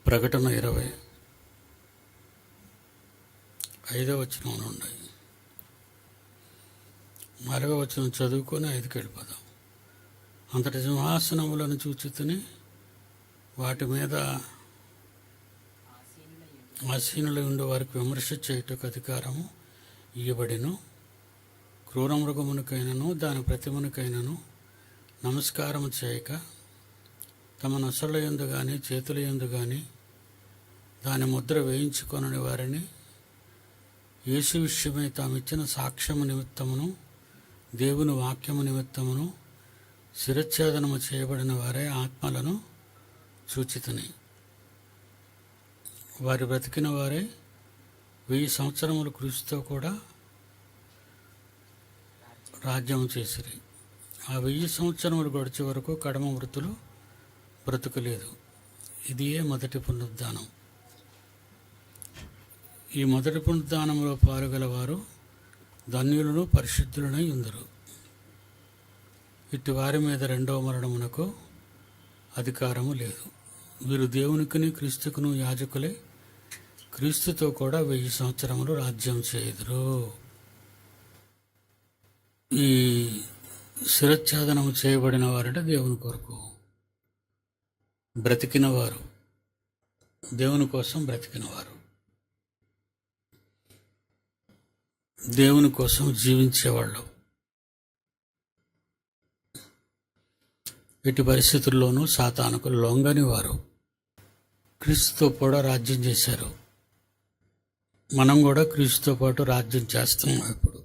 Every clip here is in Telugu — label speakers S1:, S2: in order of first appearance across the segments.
S1: ప్రకటన 25 నుండి 4 చదువుకొని 5కి వెళ్ళిపోదాం. అంతటి సింహాసనములను చూచితిని, వాటి మీద ఆసీనులై ఉండి వారికి విమర్శ చేయుటకు అధికారము ఇయ్యబడెను. క్రూరమృగమునికైనను దాని ప్రతిమనికైనను నమస్కారము చేయక, తమ నొసళ్ళ యందు గాని చేతుల యందు గాని దాని ముద్ర వేయించుకొనని వారిని, యేసు విషయమై తామిచ్చిన సాక్ష్యము నిమిత్తమును దేవుని వాక్యము నిమిత్తమును శిరచ్ఛేదనము చేయబడిన వారే ఆత్మలను చూచితిని. వారి బ్రతికిన వారే 1000 సంవత్సరములు క్రీస్తుతో కూడా రాజ్యము చేసిరి. ఆ 1000 సంవత్సరములు గడిచే వరకు కడమ మృతులు బ్రతుకులేదు. ఇదియే మొదటి పునరుద్ధానం. ఈ మొదటి పునరుద్ధానంలో పాల్గొలవారు ధన్యులను పరిశుద్ధులనై ఉందరు. ఇట్టి వారి మీద రెండవ మరణమునకు అధికారము లేదు. వీరు దేవునికిని క్రీస్తుకును యాజకులే, క్రీస్తుతో కూడా 1000 సంవత్సరములు రాజ్యం చేయుదురు. ఈ శిరచ్ఛేదనము చేయబడిన వారంటే దేవుని కొరకు బ్రతికినవారు, దేవుని కోసం బ్రతికినవారు, దేవుని కోసం జీవించేవాళ్ళు. ఎట్టి పరిస్థితుల్లోనూ సాతానుకు లొంగని వారు క్రీస్తుతో కూడా రాజ్యం చేశారు. మనం కూడా క్రీస్తుతో పాటు రాజ్యం చేస్తున్నాం. ఇప్పుడు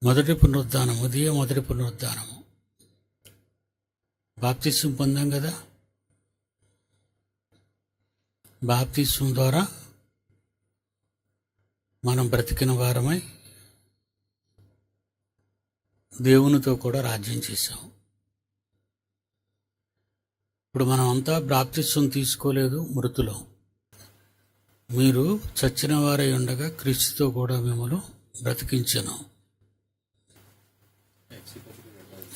S1: మొదటి పునరుద్ధానం, ఉదయం మొదటి పునరుద్ధానము. బాప్తిస్వం పొందాం కదా. బాప్తిస్వం ద్వారా మనం బ్రతికిన వారమై దేవునితో కూడా రాజ్యం చేశాం. ఇప్పుడు మనం అంతా బాప్తిస్వం తీసుకోలేదు, మృతులం. మీరు చచ్చిన వారై ఉండగా క్రీస్తుతో కూడా మిమ్మల్ని బ్రతికించను.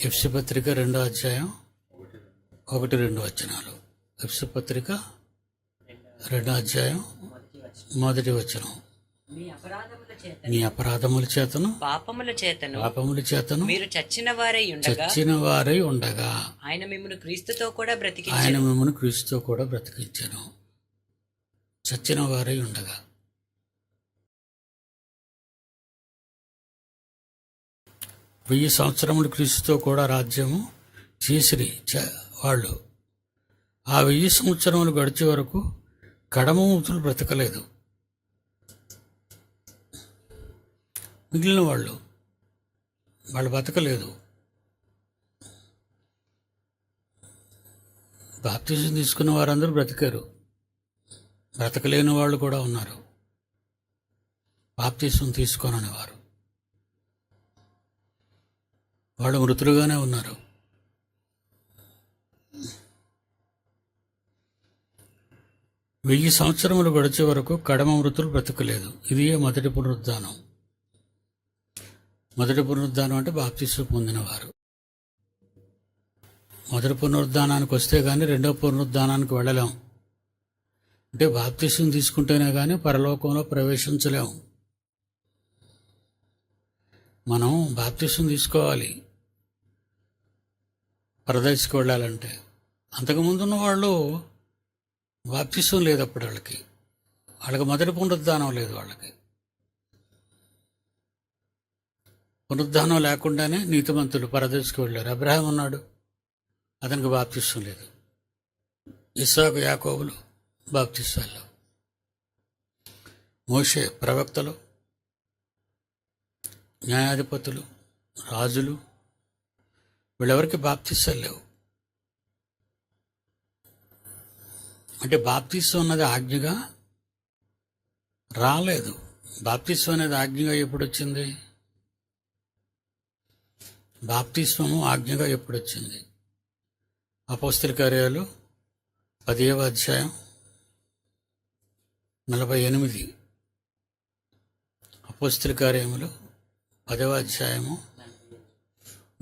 S1: ఎఫ్సి పత్రిక 2వ అధ్యాయం 1-2 వచనాలు. ఎఫ్సి పత్రిక 2వ అధ్యాయం 1వ వచనం. మీ అపరాధముల చేతను పాపముల చేతను మీరు చచ్చిన వారై ఉండగా ఆయన మిమ్మల్ని క్రీస్తుతో కూడా బ్రతికించెను. చచ్చిన వారై ఉండగా. వెయ్యి సంవత్సరములు క్రీస్తుతో కూడా రాజ్యము చేసిరి వాళ్ళు. ఆ 1000 సంవత్సరములు గడిచే వరకు కడమ మృతులు బ్రతకలేదు. మిగిలిన వాళ్ళు బ్రతకలేదు. బాప్తిజం తీసుకున్న వారందరూ బ్రతికారు. బ్రతకలేని వాళ్ళు కూడా ఉన్నారు, బాప్తిజం తీసుకోనని వారు. వాళ్ళు మృతులుగానే ఉన్నారు. వెయ్యి సంవత్సరములు గడిచే వరకు కడమ మృతులు బ్రతకలేదు. ఇది మొదటి పునరుద్ధానం. మొదటి పునరుద్ధానం అంటే బాప్తిస్వం పొందినవారు. మొదటి పునరుద్ధానానికి వస్తే కానీ రెండవ పునరుద్ధానానికి వెళ్ళలేం. అంటే బాప్తిస్వం తీసుకుంటేనే కానీ పరలోకంలో ప్రవేశించలేము. మనం బాప్తిస్వం తీసుకోవాలి పరదేశకు వెళ్ళాలంటే. అంతకుముందు ఉన్న వాళ్ళు బాప్తిస్వం లేదు అప్పుడు వాళ్ళకి మొదటి పునరుద్ధానం లేదు. వాళ్ళకి పునరుద్ధానం లేకుండానే నీతిమంతులు పరదేశకు వెళ్ళారు. అబ్రహాం ఉన్నాడు, అతనికి బాప్తిస్వం లేదు. ఇస్సాకు, యాకోబులు బాప్తిస్వాలు. మోషే, ప్రవక్తలు, న్యాయాధిపతులు, రాజులు, వీళ్ళెవరికి బాప్తిస్వాలు లేవు. అంటే బాప్తిస్వం అన్నది ఆజ్ఞగా రాలేదు. బాప్తిస్వం అనేది ఆజ్ఞగా ఎప్పుడు వచ్చింది? బాప్తిస్వము ఆజ్ఞగా ఎప్పుడు వచ్చింది? అపోస్తల కార్యాలు 10వ అధ్యాయం 48. అపోస్తల కార్యములు 10వ అధ్యాయము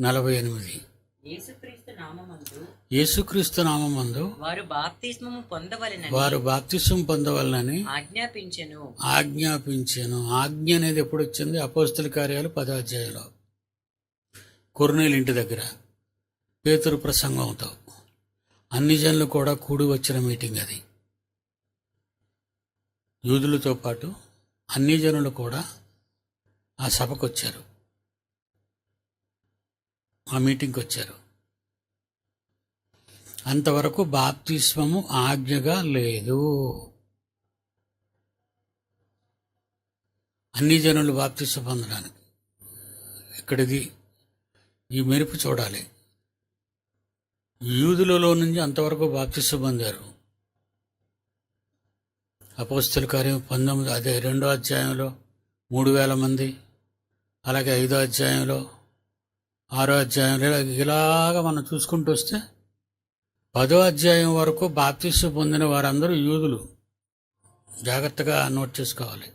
S1: 48.
S2: యేసుక్రీస్తు నామమందు
S1: యేసుక్రీస్తు నామమందు
S2: వారు బాప్తిస్మము పొందవలెనని
S1: వారు బాప్తిసం పొందవలనని
S2: ఆజ్ఞాపించెను.
S1: ఆజ్ఞాపించాను. ఆజ్ఞ అనేది ఎప్పుడు వచ్చింది? అపోస్తల కార్యాలు 10వ అధ్యాయంలో కొర్నేలు ఇంటి దగ్గర పేతురు ప్రసంగంతో అన్ని జనులు కూడా కూడి వచ్చిన మీటింగ్ అది. యూదులతో పాటు అన్ని జనులు కూడా ఆ సభకు వచ్చారు, ఆ మీటింగ్కి వచ్చారు. అంతవరకు బాప్తిస్మము ఆజ్ఞగా లేదు. అన్ని జనులు బాప్తిస్మ పొందడానికి ఇక్కడిది ఈ మెరుపు చూడాలి. యూదులలో నుంచి అంతవరకు బాప్తిస్మ పొందారు. అపోస్తల కార్యం 19 అదే 2వ అధ్యాయంలో 3,000 మంది, అలాగే 5వ అధ్యాయంలో 6వ అధ్యాయంలో ఇలాగా మనం చూసుకుంటూ వస్తే 10వ అధ్యాయం వరకు బాప్తిస్మ పొందిన వారందరూ యూదులు. జాగ్రత్తగా నోట్ చేసుకోవాలి.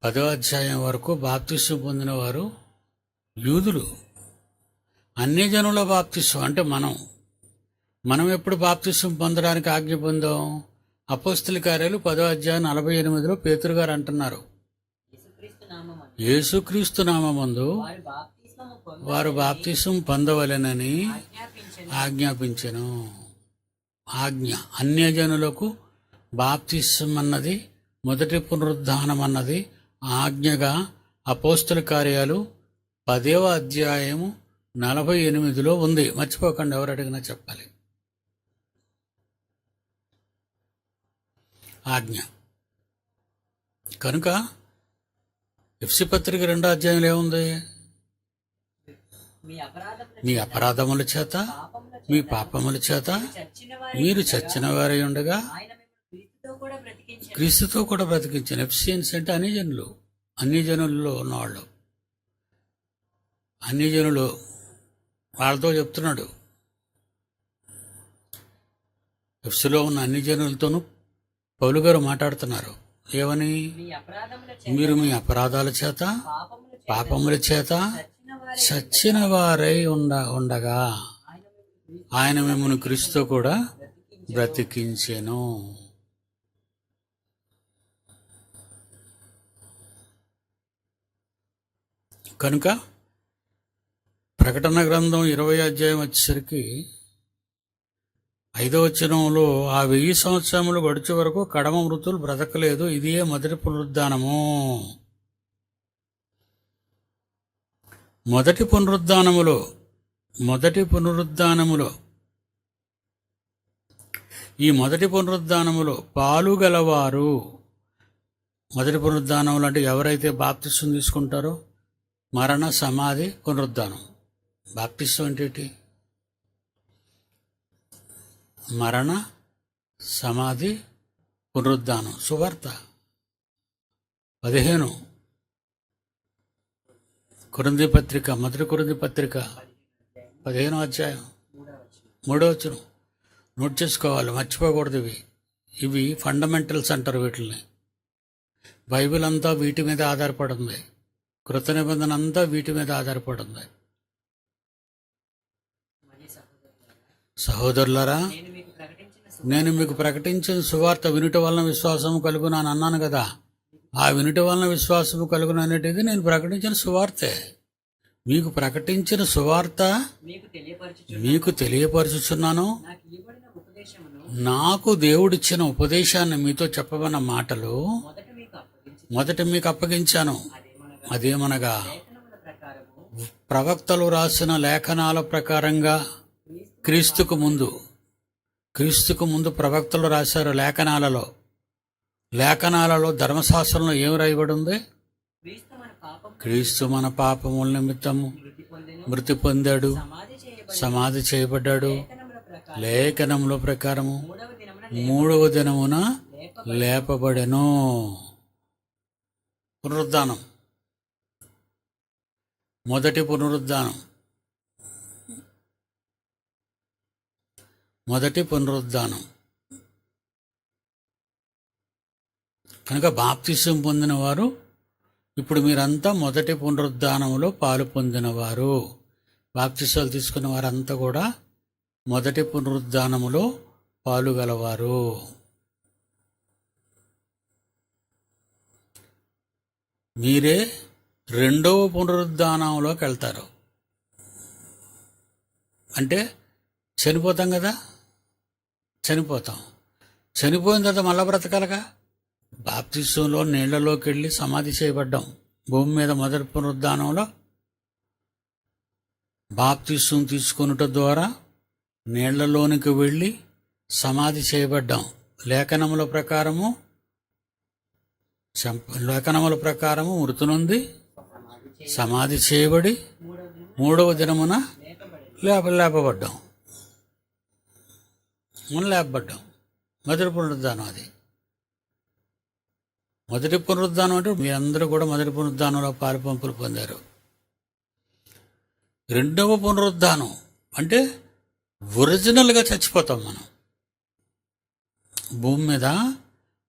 S1: 10వ అధ్యాయం వరకు బాప్తిస్మ పొందిన వారు యూదులు. అన్ని జనుల బాప్తిస్మం అంటే మనం ఎప్పుడు బాప్తిస్మం పొందడానికి ఆజ్ఞ పొందాం? అపోస్తల కార్యాలు 10వ అధ్యాయం 48లో పేతురు గారు అంటున్నారు,
S2: యేసుక్రీస్తు నామమందు
S1: యేసుక్రీస్తు నామమందు
S2: వారు బాప్తిస్మము
S1: వారు బాప్తిస్మం పొందవలెనని
S2: ఆజ్ఞాపించెను.
S1: ఆజ్ఞాపించెను. ఆజ్ఞ అన్యజనులకు బాప్తిస్మం అన్నది, మొదటి పునరుద్ధానం అన్నది ఆజ్ఞగా అపోస్తల కార్యాలు 10వ అధ్యాయము 48లో ఉంది. మర్చిపోకండి, ఎవరు అడిగినా చెప్పాలి. ఆజ్ఞ కనుక ఎఫ్సి పత్రిక 2వ అధ్యాయంలో ఏముంది? మీ అపరాధముల చేత మీ పాపముల చేత మీరు చచ్చిన వారై ఉండగా
S2: ఆయన మిమ్మల్ని క్రీస్తుతో కూడా బ్రతికించెను.
S1: క్రీస్తుతో కూడా బ్రతికించాను. ఎఫ్సియన్స్ అంటే అన్ని జనుల్లో ఉన్నవాళ్ళు, అన్ని జనులు వాళ్ళతో చెప్తున్నాడు. ఎఫ్సిలో ఉన్న అన్ని జనులతోనూ పౌలు గారు మాట్లాడుతున్నారు. ఏమని?
S2: మీ అపరాధముల
S1: మీరు మీ అపరాధాల చేత పాపముల చేత చచ్చిన వారై ఉండగా ఆయన మిమ్మల్ని క్రీస్తుతో కూడా బ్రతికించెను. కనుక ప్రకటన గ్రంథం 20వ అధ్యాయం వచ్చేసరికి 5వ వచనంలో ఆ 1000 సంవత్సరములు గడిచే వరకు కడమ మృతులు బ్రతకలేదు, ఇదే మొదటి పునరుద్ధానము. మొదటి పునరుద్ధానములో ఈ మొదటి పునరుద్ధానములో పాలుగలవారు, మొదటి పునరుద్ధానములు అంటే ఎవరైతే బాప్తిస్మం తీసుకుంటారో మరణ, సమాధి, పునరుద్ధానం. బాప్తిస్మం అంటే ఏంటి? మరణ, సమాధి, పునరుద్ధానం. సువార్త 15 కొరింథీ పత్రిక, మొదటి కొరింథీ పత్రిక 15వ అధ్యాయం 3వ వచనం. నోట్ చేసుకోవాలి, మర్చిపోకూడదు. ఇవి ఫండమెంటల్స్ అంటారు వీటిని. బైబిల్ అంతా వీటి మీద ఆధారపడింది. కృత నిబంధన అంతా వీటి మీద ఆధారపడింది. సహోదరులారా, నేను మీకు ప్రకటించిన సువార్త వినుట వలన విశ్వాసము కలుగునని అన్నాను కదా. ఆ వినుట వలన విశ్వాసము కలుగును అనేటిది నేను ప్రకటించిన సువార్తే. మీకు ప్రకటించిన సువార్త మీకు తెలియపరచుచున్నాను. నాకు దేవుడిచ్చిన ఉపదేశాన్ని మీతో చెప్పబడిన మాటలు మొదట మీకు అప్పగించాను. అదేమనగా ప్రవక్తలు రాసిన లేఖనాల ప్రకారంగా క్రీస్తుకు ముందు ప్రవక్తలు రాశారు. లేఖనాలలో ధర్మశాస్త్రంలో ఏం రాయబడి ఉంది? క్రీస్తు మన పాపముల నిమిత్తము మృతి పొందాడు, సమాధి చేయబడ్డాడు, లేఖనముల ప్రకారము 3వ దినమున లేపబడెను. పునరుద్ధానం, మొదటి పునరుద్ధానం. కనుక బాప్తిసం పొందిన వారు ఇప్పుడు మీరంతా మొదటి పునరుద్ధానములో పాలు పొందినవారు. బాప్తిసాలు తీసుకున్న వారంతా కూడా మొదటి పునరుద్ధానములో పాలు గలవారు. మీరే రెండవ పునరుద్ధానంలోకి వెళ్తారు. అంటే చనిపోతాం కదా, చనిపోతాం. చనిపోయిన తర్వాత మళ్ళా బ్రతకాలగా. బాప్తిసంలో నీళ్లలోకి వెళ్ళి సమాధి చేయబడ్డాం. భూమి మీద మొదటి పునరుద్ధానంలో బాప్తిసం తీసుకొనుట ద్వారా నీళ్లలోనికి వెళ్ళి సమాధి చేయబడ్డాం. లేఖనముల ప్రకారము మృతునుంది సమాధి చేయబడి మూడవ దినమున లేపబడ్డాం. లేపబడ్డాం. మొదటి పునరుద్ధానం అది. మొదటి పునరుద్ధానం అంటే మీ అందరూ కూడా మొదటి పునరుద్ధానంలో పాలు పంపులు పొందారు. రెండవ పునరుద్ధానం అంటే ఒరిజినల్గా చచ్చిపోతాం మనం. భూమి మీద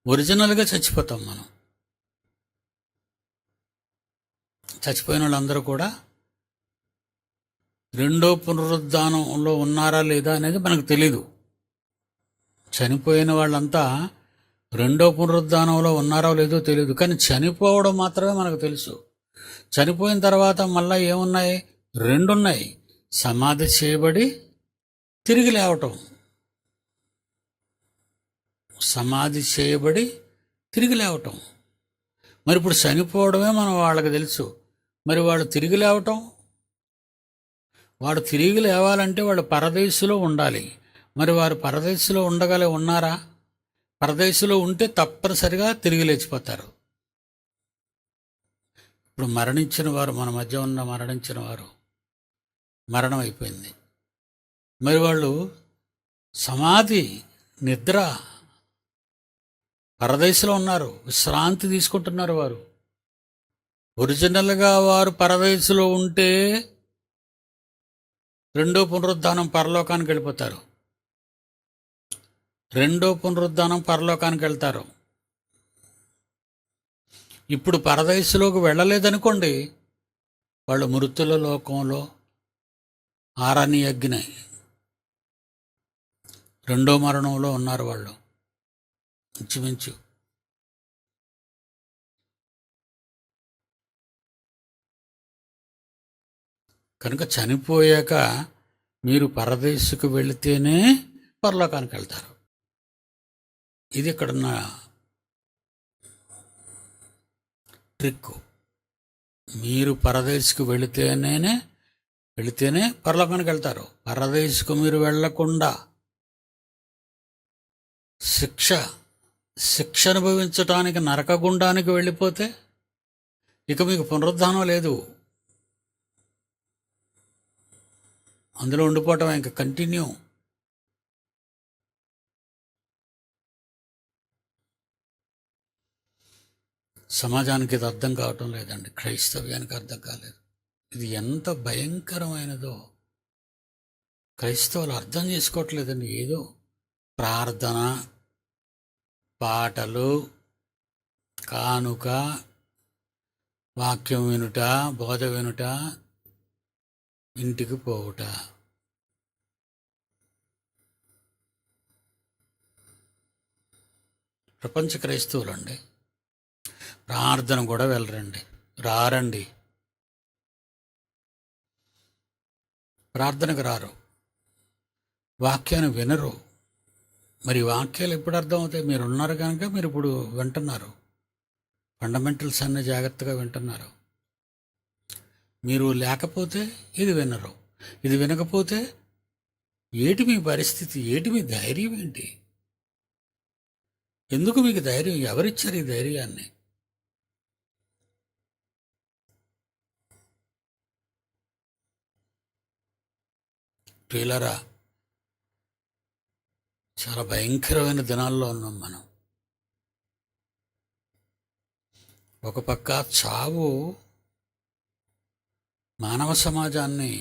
S1: ఒరిజినల్గా చచ్చిపోతాం మనం. చచ్చిపోయిన వాళ్ళందరూ కూడా రెండో పునరుద్ధానంలో ఉన్నారా లేదా అనేది మనకు తెలీదు. చనిపోయిన వాళ్ళంతా రెండో పునరుద్ధానంలో ఉన్నారో లేదో తెలియదు, కానీ చనిపోవడం మాత్రమే మనకు తెలుసు. చనిపోయిన తర్వాత మళ్ళీ ఏమున్నాయి? రెండున్నాయి. సమాధి చేయబడి తిరిగి లేవటం. సమాధి చేయబడి తిరిగి లేవటం. మరి ఇప్పుడు చనిపోవడమే మనం వాళ్ళకి తెలుసు. మరి వాళ్ళు తిరిగి లేవటం, వాడు తిరిగి లేవాలంటే వాళ్ళు పరదేశులో ఉండాలి. మరి వారు పరదేశులో ఉన్నారా? పరదేశులో ఉంటే తప్పనిసరిగా తిరిగి లేచిపోతారు. ఇప్పుడు మరణించిన వారు, మన మధ్య ఉన్న మరణించిన వారు మరణం అయిపోయింది. మరి వాళ్ళు సమాధి నిద్ర పరదేశంలో ఉన్నారు, విశ్రాంతి తీసుకుంటున్నారు. వారు ఒరిజినల్గా వారు పరదేశంలో ఉంటే రెండో పునరుద్ధానం పరలోకానికి వెళ్ళిపోతారు. రెండో పునరుద్ధానం పరలోకానికి వెళ్తారు. ఇప్పుడు పరదేశంలోకి వెళ్ళలేదనుకోండి, వాళ్ళు మృతుల లోకంలో ఆరాని అగ్ని రెండో మరణంలో ఉన్నారు వాళ్ళు ఇంచుమించు. కనుక చనిపోయాక మీరు పరదేశకు వెళితేనే పరలోకానికి వెళ్తారు. ఇది ఇక్కడున్న ట్రిక్. మీరు పరదేశకు వెళితేనే పరలోకానికి వెళ్తారు. పరదేశకు మీరు వెళ్లకుండా శిక్ష అనుభవించటానికి నరకగుండానికి వెళ్ళిపోతే ఇక మీకు పునరుద్ధానం లేదు. అందులో ఉండిపోవటం ఇంకా కంటిన్యూ. సమాజానికి ఇది అర్థం కావటం లేదండి. క్రైస్తవ్యానికి అర్థం కాలేదు. ఇది ఎంత భయంకరమైనదో క్రైస్తవులు అర్థం చేసుకోవట్లేదండి. ఏదో ప్రార్థన, పాటలు, కానుక, వాక్యం వినుట, బోధ వినుట, ఇంటికి పోవుట. ప్రపంచ క్రైస్తవులండి. ప్రార్థన కూడా రారండి. ప్రార్థనకు రారు, వాక్యాన్ని వినరు. మరి వాక్యాలు ఎప్పుడు అర్థమవుతాయి? మీరు ఉన్నారు కనుక మీరు ఇప్పుడు వింటున్నారు. ఫండమెంటల్స్ అన్నీ జాగ్రత్తగా వింటున్నారు. మీరు లేకపోతే ఇది వినరు. ఇది వినకపోతే ఏటి మీ పరిస్థితి? ఏటి మీ ధైర్యం ఏంటి? ఎందుకు మీకు ధైర్యం? ఎవరిచ్చారు ఈ ధైర్యాన్ని? ప్రియులారా, చాలా భయంకరమైన దినాల్లో ఉన్నాం మనం. ఒక పక్క చావు మానవ సమాజాన్ని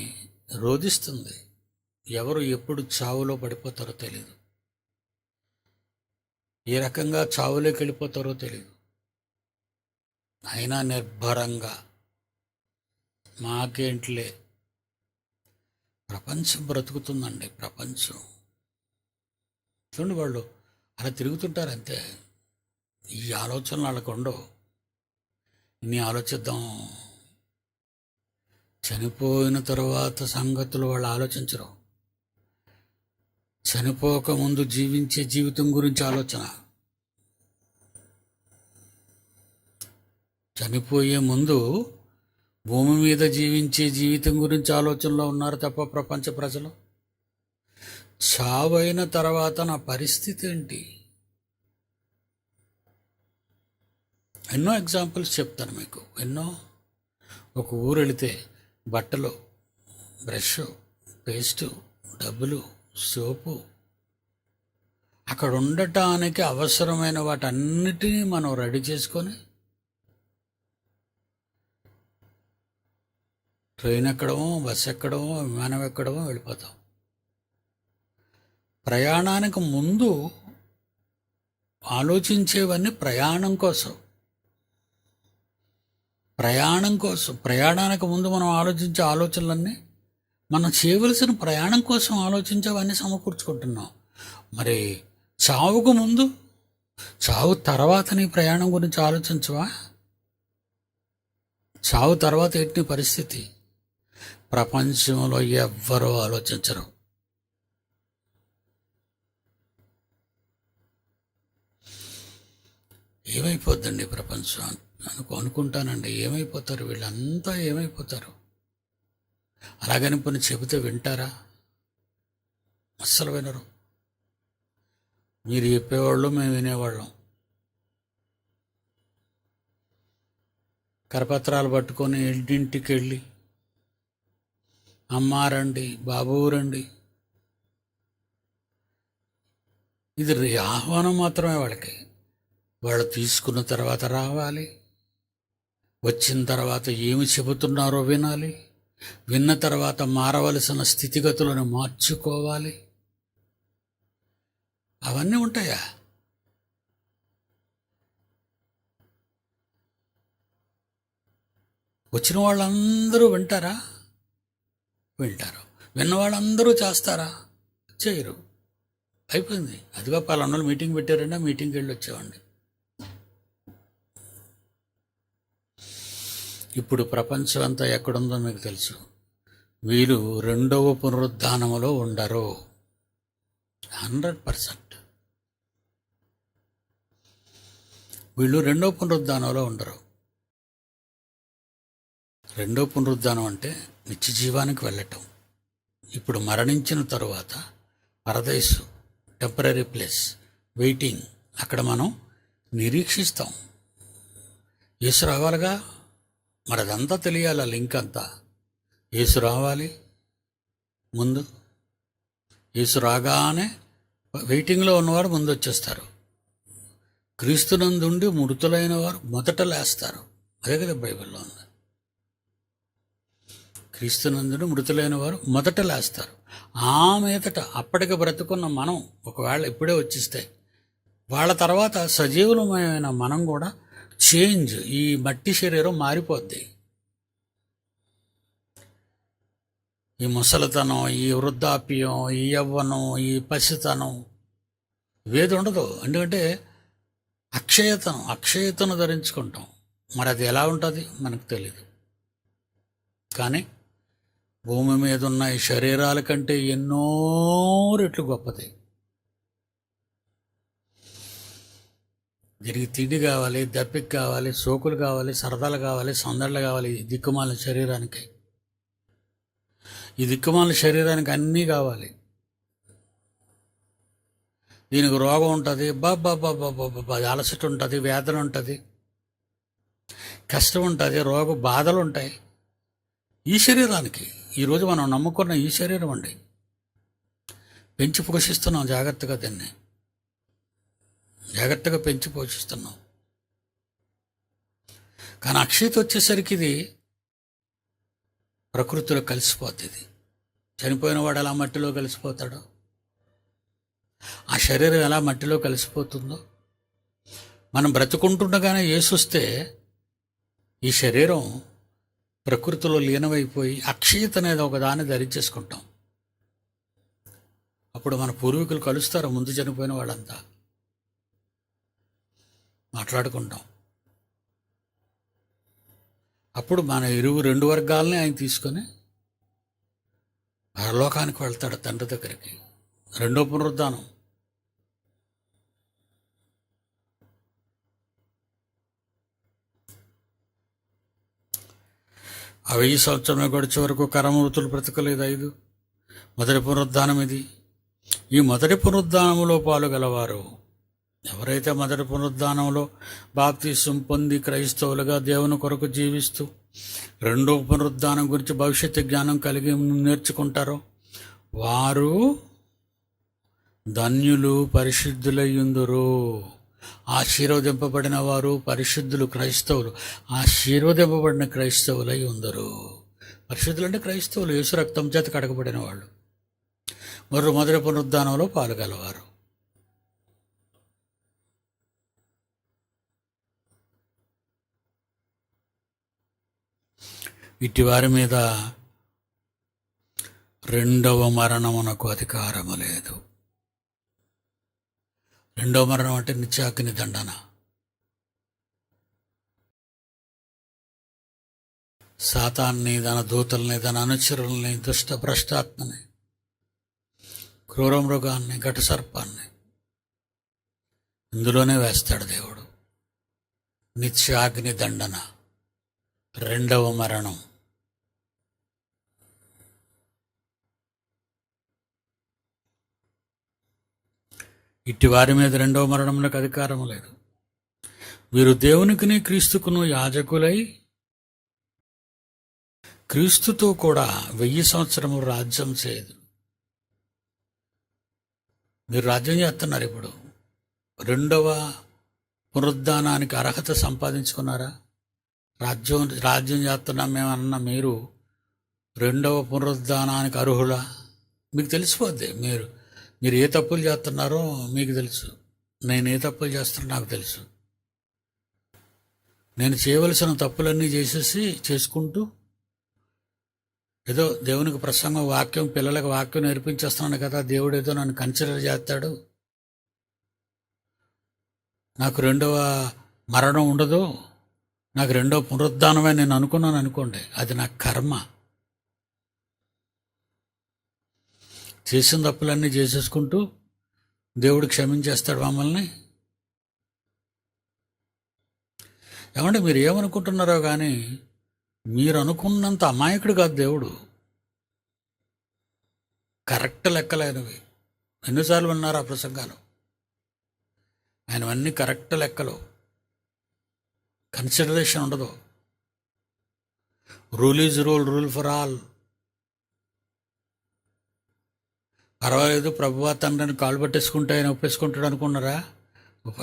S1: రోధిస్తుంది. ఎవరు ఎప్పుడు చావులో పడిపోతారో తెలియదు. ఏ రకంగా చావులోకి వెళ్ళిపోతారో తెలియదు. అయినా నిర్భరంగా మాకేంట్లే. ప్రపంచం బ్రతుకుతుందండి. ప్రపంచం చూడండి, వాళ్ళు అలా తిరుగుతుంటారు అంతే. ఈ ఆలోచనలు వాళ్ళకు ఉండవు. ఇన్ని ఆలోచిద్దాం. చనిపోయిన తర్వాత సంగతులు వాళ్ళు ఆలోచించరు. చనిపోక ముందు జీవించే జీవితం గురించి ఆలోచన. చనిపోయే ముందు భూమి మీద జీవించే జీవితం గురించి ఆలోచనలో ఉన్నారు తప్ప ప్రపంచ ప్రజలు చావైన తర్వాత నా పరిస్థితి ఏంటి? ఎన్నో ఎగ్జాంపుల్స్ చెప్తాను మీకు, ఎన్నో. ఒక ఊరు వెళితే బట్టలు, బ్రష్, పేస్టు, డబ్బులు, సోపు, అక్కడ ఉండటానికి అవసరమైన వాటన్నిటినీ మనం రెడీ చేసుకొని ట్రైన్ ఎక్కడమో, బస్సు ఎక్కడమో, విమానం ఎక్కడమో వెళ్ళిపోతాం. ప్రయాణానికి ముందు ఆలోచించేవన్నీ ప్రయాణం కోసం. ప్రయాణానికి ముందు మనం ఆలోచించే ఆలోచనలన్నీ మనం చేయవలసిన ప్రయాణం కోసం ఆలోచించేవన్నీ సమకూర్చుకుంటున్నాం. మరి చావుకు ముందు, చావు తర్వాత నీ ప్రయాణం గురించి ఆలోచించవా? చావు తర్వాత ఏంటి నీ పరిస్థితి? ప్రపంచంలో ఎవ్వరూ ఆలోచించరు. ఏమైపోద్దండి ప్రపంచం అనుకుంటానండి. ఏమైపోతారు వీళ్ళంతా? ఏమైపోతారు? అలాగని పని చెబితే వింటారా? అస్సలు వినరు. మీరు చెప్పేవాళ్ళు, మేము వినేవాళ్ళం. కరపత్రాలు పట్టుకొని ఇంటింటికి వెళ్ళి అమ్మా రండి, బాబు రండి, ఇది ఆహ్వానం మాత్రమే వాళ్ళకి. వాళ్ళు తీసుకున్న తర్వాత రావాలి, వచ్చిన తర్వాత ఏమి చెబుతున్నారో వినాలి, విన్న తర్వాత మారవలసిన స్థితిగతులను మార్చుకోవాలి. అవన్నీ ఉంటాయా? వచ్చిన వాళ్ళందరూ వింటారా? వింటారు. విన్న వాళ్ళందరూ చేస్తారా? చేయరు. అయిపోయింది. అదిగా పలానా మీటింగ్ పెట్టారంటే మీటింగ్కి వెళ్ళి వచ్చేవాడిని. ఇప్పుడు ప్రపంచం అంతా ఎక్కడుందో మీకు తెలుసు. వీరు రెండవ పునరుద్ధానములో ఉండరు. 100% వీళ్ళు రెండవ పునరుద్ధానంలో ఉండరు. రెండవ పునరుద్ధానం అంటే నిత్య జీవానికి వెళ్ళటం. ఇప్పుడు మరణించిన తరువాత పరదేశు, టెంపరీ ప్లేస్, వెయిటింగ్, అక్కడ మనం నిరీక్షిస్తాం. యేసు రావాలిగా, మరి అదంతా తెలియాలి. ఆ లింక్ అంతా యేసు రావాలి ముందు. యేసు రాగానే వెయిటింగ్లో ఉన్నవారు ముందు వచ్చేస్తారు. క్రీస్తునందుండి మృతులైన వారు మొదట లేస్తారు. అదే కదా బైబిల్లో ఉంది. క్రీస్తునందుండి మృతులైన వారు మొదట లేస్తారు. ఆ మీదట అప్పటికి బ్రతుకున్న మనం ఒకవేళ ఇప్పుడే వచ్చిస్తే వాళ్ళ తర్వాత సజీవులమైన మనం కూడా చేంజ్, ఈ మట్టి శరీరం మారిపోద్ది. ఈ ముసలితనం, ఈ వృద్ధాప్యం, ఈ యవ్వనం, ఈ పసితనం ఇవేది ఉండదు. ఎందుకంటే అక్షయతను ధరించుకుంటాం. మరి అది ఎలా ఉంటుంది మనకు తెలియదు. కానీ భూమి మీద ఉన్న ఈ శరీరాల కంటే ఎన్నో రెట్లు గొప్పది. దీనికి తిండి కావాలి, దప్పిక కావాలి, సోకులు కావాలి, సరదాలు కావాలి, సందళ్ళు కావాలి. ఈ దిక్కుమాలిన శరీరానికి, ఈ దిక్కుమాలిన శరీరానికి అన్నీ కావాలి. దీనికి రోగం ఉంటుంది, బాబా అలసట ఉంటుంది, వేదన ఉంటుంది, కష్టం ఉంటుంది, రోగ బాధలు ఉంటాయి. ఈ శరీరానికి ఈరోజు మనం నమ్ముకున్న ఈ శరీరం అండి. పెంచి పోషిస్తున్నాం జాగ్రత్తగా, దీన్ని జాగ్రత్తగా పెంచి పోషిస్తున్నాం. కానీ అక్షయత వచ్చేసరికి ఇది ప్రకృతిలో కలిసిపోతుంది. చనిపోయిన వాడు ఎలా మట్టిలో కలిసిపోతాడో, ఆ శరీరం ఎలా మట్టిలో కలిసిపోతుందో, మనం బ్రతుకుంటుండగానే యేసు వస్తే ఈ శరీరం ప్రకృతిలో లీనమైపోయి అక్షయత అనేది ఒక దాన్ని ధరించేసుకుంటాం. అప్పుడు మన పూర్వీకులు కలుస్తారు, ముందు చనిపోయిన వాళ్ళంతా మాట్లాడుకుంటాం. అప్పుడు మన రెండు వర్గాలని ఆయన తీసుకొని పరలోకానికి వెళ్తాడు, తండ్రి దగ్గరికి. రెండో పునరుద్ధానం. ఆ 1000 సంవత్సరమే గడిచే వరకు కరమృతులు బ్రతకలేదు 5. మొదటి పునరుద్ధానం ఇది. ఈ మొదటి పునరుద్ధానంలో పాలుగలవారు ఎవరైతే మొదటి పునరుద్ధానంలో బాప్తిసం పొంది క్రైస్తవులుగా దేవుని కొరకు జీవిస్తూ రెండో పునరుద్ధానం గురించి భవిష్యత్తు జ్ఞానం కలిగి నేర్చుకుంటారో వారు ధన్యులు, పరిశుద్ధులయ్యుందురు. ఆశీర్వదింపబడిన వారు పరిశుద్ధులు, క్రైస్తవులు ఆశీర్వదింపబడిన క్రైస్తవులై ఉందరు. పరిశుద్ధులు అంటే క్రైస్తవులు, యేసు రక్తం చేత కడగబడిన వాళ్ళు. మొదటి పునరుద్ధానంలో పాల్గలవారు. ఇట్టి వారి మీద రెండవ మరణమునకు అధికారము లేదు. రెండవ మరణం అంటే నిత్యాగ్ని దండన. సాతాన్ని, తన దూతల్ని, తన అనుచరుల్ని, దుష్ట భ్రష్టాత్మని, క్రూరమృగాన్ని, ఘట సర్పాన్ని ఇందులోనే వేస్తాడు దేవుడు. నిత్యాగ్ని దండన, రెండవ మరణం. ఇట్టి వారి మీద రెండవ మరణములకు అధికారం లేదు. వీరు దేవునికిని క్రీస్తుకును యాజకులై క్రీస్తుతో కూడా 1000 సంవత్సరము రాజ్యం చేయదు. మీరు రాజ్యం చేస్తున్నారు. ఇప్పుడు రెండవ పునరుద్ధానానికి అర్హత సంపాదించుకున్నారా? రాజ్యం చేస్తున్నాం మేమన్న మీరు రెండవ పునరుద్ధానానికి అర్హులా? మీకు తెలిసిపోద్ది. మీరు ఏ తప్పులు చేస్తున్నారో మీకు తెలుసు. నేను ఏ తప్పులు చేస్తున్నా నాకు తెలుసు. నేను చేయవలసిన తప్పులన్నీ చేసుకుంటూ ఏదో దేవునికి ప్రసంగం, వాక్యం, పిల్లలకు వాక్యం నేర్పించేస్తున్నాను కదా, దేవుడు ఏదో నన్ను కన్సిడర్ చేస్తాడు, నాకు రెండవ మరణం ఉండదు, నాకు రెండవ పునరుద్ధానమే నేను అనుకున్నాను అనుకోండి, అది నా కర్మ. చేసిన తప్పులన్నీ చేసేసుకుంటూ దేవుడు క్షమించేస్తాడు మమ్మల్ని. ఏమంటే మీరు ఏమనుకుంటున్నారో కానీ మీరు అనుకున్నంత అమాయకుడు కాదు దేవుడు. కరెక్ట్ లెక్కలైనవి. ఎన్నిసార్లు విన్నారు ఆ ప్రసంగాలు? ఆయనవన్నీ కరెక్ట్ లెక్కలు. కన్సిడరేషన్ ఉండదు. Rule is rule for all. పర్వాలేదు, ప్రభువా తండ్రిని కాలు పట్టేసుకుంటే ఆయన ఒప్పేసుకుంటాడు అనుకున్నారా?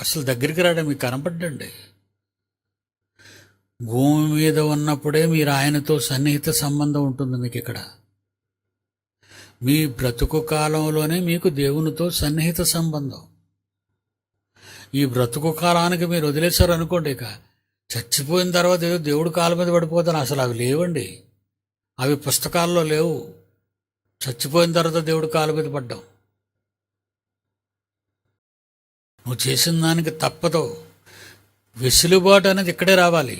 S1: అసలు దగ్గరికి రావడం మీకు కనపడ్డండి. భూమి మీద ఉన్నప్పుడే మీరు ఆయనతో సన్నిహిత సంబంధం ఉంటుంది మీకు. ఇక్కడ మీ బ్రతుకు కాలంలోనే మీకు దేవునితో సన్నిహిత సంబంధం. ఈ బ్రతుకు కాలానికి మీరు వదిలేశారు అనుకోండి, ఇక చచ్చిపోయిన తర్వాత ఏదో దేవుడి కాళ్ళ మీద పడిపోతాను. అసలు అవి లేవండి, అవి పుస్తకాల్లో లేవు. చచ్చిపోయిన తర్వాత దేవుడి కాళ్ళ మీద పడ్డాం. నువ్వు చేసిన దానికి తప్పదు. వెసులుబాటు అనేది ఇక్కడే రావాలి.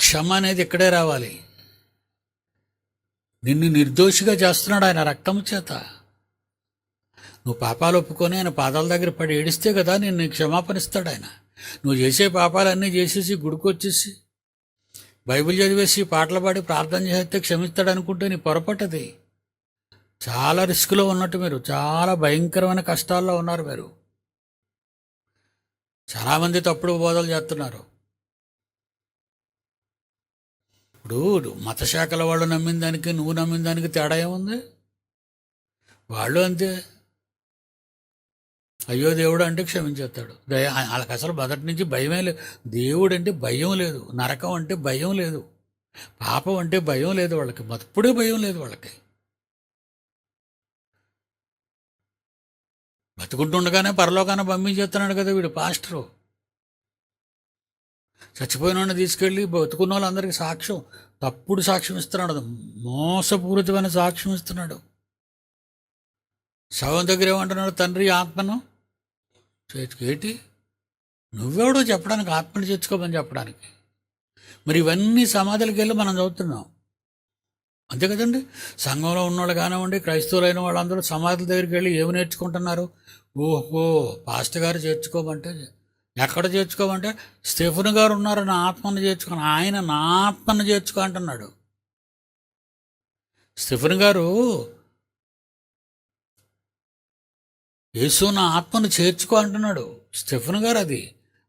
S1: క్షమ అనేది ఇక్కడే రావాలి. నిన్ను నిర్దోషిగా చేస్తున్నాడు ఆయన రక్తం చేత. నువ్వు పాపాలు ఒప్పుకొని ఆయన పాదాల దగ్గర పడి ఏడిస్తే కదా నిన్ను క్షమాపణ ఇస్తాడు ఆయన. నువ్వు చేసే పాపాలన్నీ చేసేసి గుడికొచ్చేసి బైబిల్ చదివేసి పాటలు పాడి ప్రార్థన చేస్తే క్షమిస్తాడు అనుకుంటే నీ పొరపట్టది. చాలా రిస్క్లో ఉన్నట్టు మీరు, చాలా భయంకరమైన కష్టాల్లో ఉన్నారు మీరు. చాలామంది తప్పుడు బోధలు చేస్తున్నారు. ఇప్పుడు మతశాఖల వాళ్ళు నమ్మిన దానికి నువ్వు నమ్మిన దానికి తేడా ఏముంది? వాళ్ళు అంతే, అయ్యో దేవుడు అంటే క్షమించేస్తాడు. వాళ్ళకి అసలు మొదటి నుంచి భయమే లేదు. దేవుడు అంటే భయం లేదు, నరకం అంటే భయం లేదు, పాపం అంటే భయం లేదు వాళ్ళకి, అప్పుడే భయం లేదు వాళ్ళకి. బతుకుంటుండగానే పరలోకాన్ని పంపించేస్తున్నాడు కదా వీడు పాస్టరు. చచ్చిపోయిన తీసుకెళ్ళి బతుకున్న వాళ్ళందరికీ సాక్ష్యం, తప్పుడు సాక్ష్యం ఇస్తున్నాడు, మోసపూరితమైన సాక్ష్యం ఇస్తున్నాడు. శవం దగ్గర ఏమంటున్నాడు, తండ్రి ఆత్మను ఏంటి నువ్వెవడో చెప్పడానికి, ఆత్మను చేర్చుకోమని చెప్పడానికి. మరి ఇవన్నీ సమాధులకి వెళ్ళి మనం చదువుతున్నాం, అంతే కదండి. సంఘంలో ఉన్నవాళ్ళు కానివ్వండి, క్రైస్తవులైన వాళ్ళందరూ సమాధుల దగ్గరికి వెళ్ళి ఏమి నేర్చుకుంటున్నారు? ఓహో, పాస్టర్ గారు చేర్చుకోమంటే, ఎక్కడ చేర్చుకోమంటే స్టెఫెను గారు ఉన్నారు నా ఆత్మను చేర్చుకొని, ఆయన నా ఆత్మను చేర్చుకో అంటున్నాడు. స్టెఫెను గారు యేసు నా ఆత్మను చేర్చుకో అంటున్నాడు. స్టెఫెను గారు అది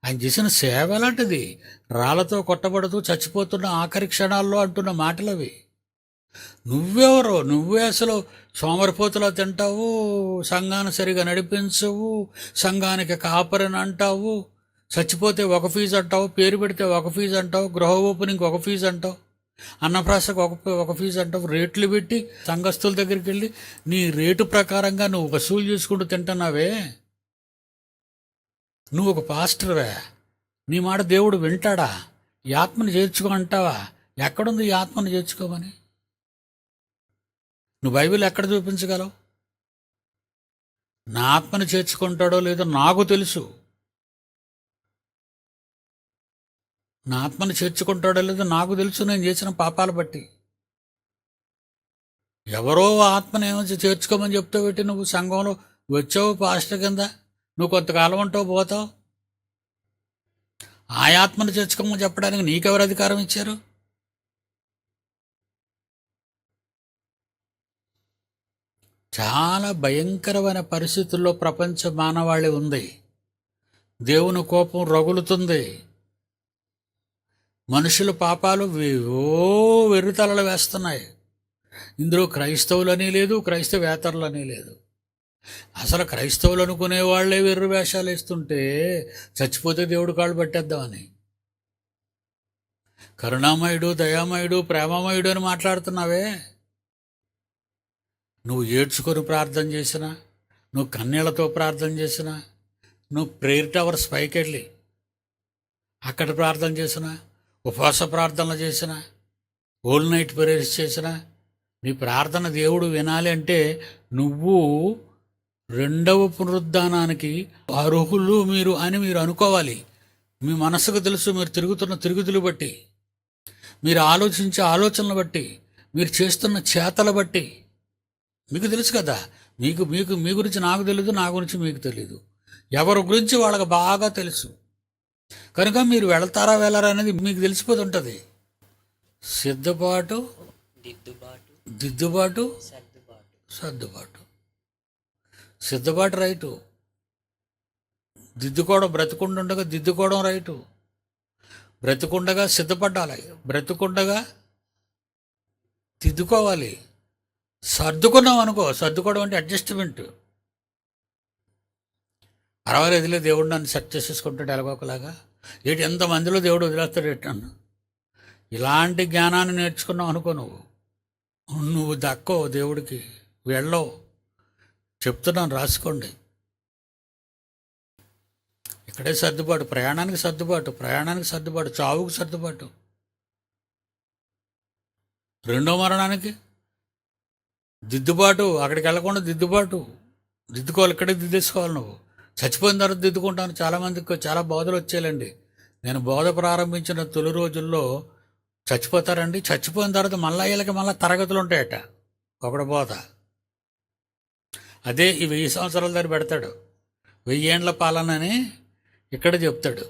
S1: ఆయన చేసిన సేవ లాంటిది. రాళ్లతో కొట్టబడుతూ చచ్చిపోతున్న ఆఖరి క్షణాల్లో అంటున్న మాటలు అవి. నువ్వెవరో, నువ్వే అసలు సోమరిపోతులా తింటావు, సంఘాన్ని సరిగా నడిపించవు, సంఘానికి కాపరిని అంటావు, చచ్చిపోతే ఒక ఫీజు అంటావు, పేరు పెడితే ఒక ఫీజు అంటావు, గృహ ఓపెనింగ్కి ఒక ఫీజు అంటావు, అన్నప్రాసకు ఒక ఫీజు అంటావు, రేట్లు పెట్టి సంఘస్థుల దగ్గరికి వెళ్ళి నీ రేటు ప్రకారంగా నువ్వు వసూలు చేసుకుంటూ తింటున్నావే. నువ్వు ఒక పాస్టర్వే, నీ మాట దేవుడు వింటాడా? ఈ ఆత్మను చేర్చుకో అంటావా? ఎక్కడుంది ఈ ఆత్మను చేర్చుకోమని? నువ్వు బైబిల్ ఎక్కడ చూపించగలవు? నా ఆత్మను చేర్చుకుంటాడో లేదో నాకు తెలుసు. నా ఆత్మను చేర్చుకుంటాడో లేదో నాకు తెలుసు, నేను చేసిన పాపాలు బట్టి. ఎవరో ఆత్మను ఏమో చేర్చుకోమని చెప్తూ పెట్టి నువ్వు సంఘంలో వచ్చావు పాస్టర్ కింద, నువ్వు కొంతకాలం ఉంటావు పోతావు. ఆ ఆత్మను చేర్చుకోమని చెప్పడానికి నీకెవరు అధికారం ఇచ్చారు? చాలా భయంకరమైన పరిస్థితుల్లో ప్రపంచ మానవాళి ఉంది. దేవుని కోపం రగులుతుంది. మనుషుల పాపాలు వెర్రితలలు వేస్తున్నాయి. ఇందులో క్రైస్తవులని లేదు, క్రైస్తవేతరులని లేదు. అసలు క్రైస్తవులు అనుకునే వాళ్లే వెర్రి వేషాలు వేస్తుంటే చచ్చిపోతే దేవుడు కాళ్ళు పట్టేద్దామని. కరుణామయుడు, దయామయుడు, ప్రేమమయుడు అని మాట్లాడుతున్నావే. నువ్వు ఏడ్చుకొని ప్రార్థన చేసినా, నువ్వు కన్నీళ్లతో ప్రార్థన చేసినా, నువ్వు ప్రేయర్ టవర్స్ పైకి వెళ్ళి అక్కడ ప్రార్థన చేసినా, ఉపవాస ప్రార్థనలు చేసినా, హోల్ నైట్ ప్రేయర్స్ చేసినా, నీ ప్రార్థన దేవుడు వినాలి అంటే నువ్వు రెండవ పునరుద్ధానానికి అర్హులు మీరు అని మీరు అనుకోవాలి. మీ మనసుకు తెలుసు, మీరు తిరుగుతున్న తిరుగుతులు బట్టి, మీరు ఆలోచించే ఆలోచనలు బట్టి, మీరు చేస్తున్న చేతల బట్టి మీకు తెలుసు కదా. మీకు మీకు మీ గురించి నాకు తెలియదు, నా గురించి మీకు తెలీదు. ఎవరి గురించి వాళ్ళకి బాగా తెలుసు కనుక మీరు వెళతారా వెళ్ళారా అనేది మీకు తెలిసిపోతుంటుంది. సిద్ధపాటు, దిద్దుబాటు, సర్దుబాటు. సిద్ధపాటు రైటు, దిద్దుకోవడం, బ్రతుకుండగా దిద్దుకోవడం రైటు. బ్రతుకుండగా సిద్ధపడాలి, బ్రతుకుండగా దిద్దుకోవాలి. సర్దుకున్నాం అనుకో, సర్దుకోవడం అంటే అడ్జస్ట్మెంట్. పర్వాలేదులే, దేవుడు నన్ను సెట్ చేసేసుకుంటాడు ఎలాగోకలాగా. ఏంటి ఎంతమందిలో దేవుడు వదిలేస్తాడు ఎట్టాను. ఇలాంటి జ్ఞానాన్ని నేర్చుకున్నావు అనుకో, నువ్వు దక్కో దేవుడికి, వెళ్ళవు. చెప్తున్నాను, రాసుకోండి. ఇక్కడే సర్దుబాటు, ప్రయాణానికి సర్దుబాటు, ప్రయాణానికి సర్దుబాటు, చావుకు సర్దుబాటు, రెండో మరణానికి దిద్దుబాటు, అక్కడికి వెళ్ళకుండా దిద్దుబాటు. దిద్దుకోవాలి, ఇక్కడే దిద్దేసుకోవాలి. నువ్వు చచ్చిపోయిన తర్వాత దిద్దుకుంటాను. చాలామందికి చాలా బోధలు వచ్చేయాలండి. నేను బోధ ప్రారంభించిన తొలి రోజుల్లో చచ్చిపోతారండి, చచ్చిపోయిన తర్వాత మళ్ళా వీళ్ళకి మళ్ళీ తరగతులు ఉంటాయట. ఒకడు బోధ అదే ఈ 1000 సంవత్సరాల దగ్గర పెడతాడు. 1000 ఏండ్ల పాలనని ఇక్కడ చెప్తాడు.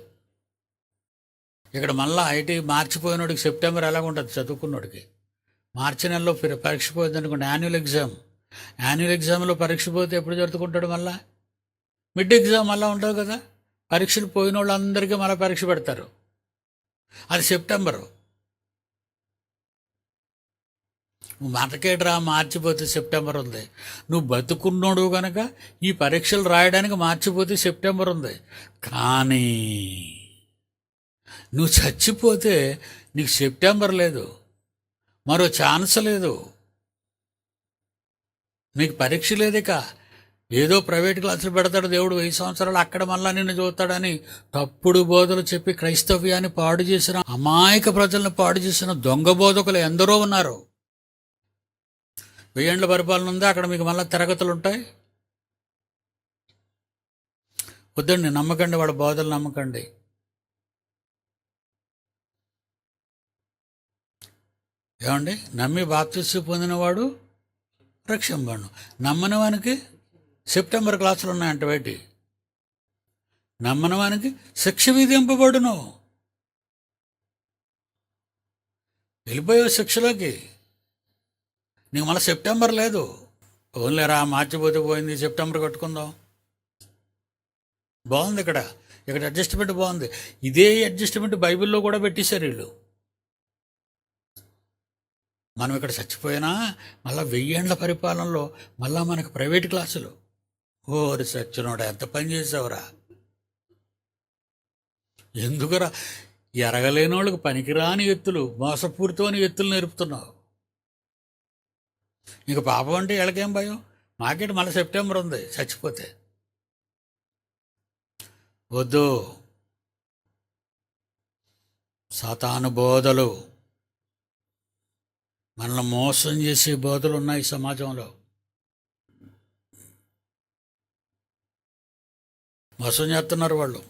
S1: ఇక్కడ మళ్ళీ ఐటీ మార్చిపోయినోడికి సెప్టెంబర్ ఎలాగుంటుంది చదువుకున్నోడికి. మార్చి నెలలో పరీక్ష పోయింది అనుకోండి, యాన్యువల్ ఎగ్జామ్లో పరీక్ష పోతే ఎప్పుడు జరుపుకుంటాడు? మళ్ళీ మిడ్ ఎగ్జామ్ మళ్ళీ ఉంటుంది కదా. పరీక్షలు పోయిన వాళ్ళందరికీ మళ్ళీ పరీక్ష పెడతారు, అది సెప్టెంబరు. నువ్వు మనకేట్రా మార్చిపోతే సెప్టెంబర్ ఉంది. నువ్వు బతుకున్నోడు కనుక ఈ పరీక్షలు రాయడానికి మార్చిపోతే సెప్టెంబర్ ఉంది. కానీ నువ్వు చచ్చిపోతే నీకు సెప్టెంబర్ లేదు, మరో ఛాన్స్ లేదు, మీకు పరీక్ష లేదు. ఇక ఏదో ప్రైవేట్ క్లాసులు పెడతాడు దేవుడు, 1000 సంవత్సరాలు అక్కడ మళ్ళా నిన్ను చూస్తాడని తప్పుడు బోధలు చెప్పి క్రైస్తవ్యాన్ని పాడు చేసిన, అమాయక ప్రజలను పాడు చేసిన దొంగ బోధకులు ఎందరో ఉన్నారు. 1000 ఏళ్ల పరిపాలన ఉంది, అక్కడ మీకు మళ్ళీ తరగతులు ఉంటాయి. వద్దండి, నమ్మకండి, వాడు బోధలు నమ్మకండి. ఏమండి, నమ్మి బాప్తిస్మం పొందినవాడు రక్షింపబడును, నమ్మని వానికి సెప్టెంబర్ క్లాసులు ఉన్నాయంట బయటి, నమ్మని వానికి శిక్ష విధింపబడును. వెళ్ళిపోయావు శిక్షలోకి, నీకు మళ్ళీ సెప్టెంబర్ లేదు. ఓన్లేరా మార్చిపోతే పోయింది, సెప్టెంబర్ కట్టుకుందాం. బాగుంది, ఇక్కడ అడ్జస్ట్మెంట్ బాగుంది. ఇదే అడ్జస్ట్మెంట్ బైబిల్లో కూడా పెట్టేశారు వీళ్ళు. మనం ఇక్కడ చచ్చిపోయినా మళ్ళీ 1000 ఏళ్ల పరిపాలనలో మళ్ళా మనకు ప్రైవేట్ క్లాసులు. ఓరి సచ్చినోడా, ఎంత పని చేసావురా, ఎందుకురా ఎరగలేని వాళ్ళకి పనికిరాని ఎత్తులు, మోసపూరితోని ఎత్తులు నేర్పుతున్నావు. ఇంక పాపం అంటే వీళ్ళకేం భయం, మాకేంటి మళ్ళీ సెప్టెంబర్ ఉంది చచ్చిపోతే. వద్దు, సాతాను బోధలు, మనల్ని మోసం చేసే బోధలు ఉన్నాయి సమాజంలో. మోసం చేస్తున్నారు వాళ్ళు.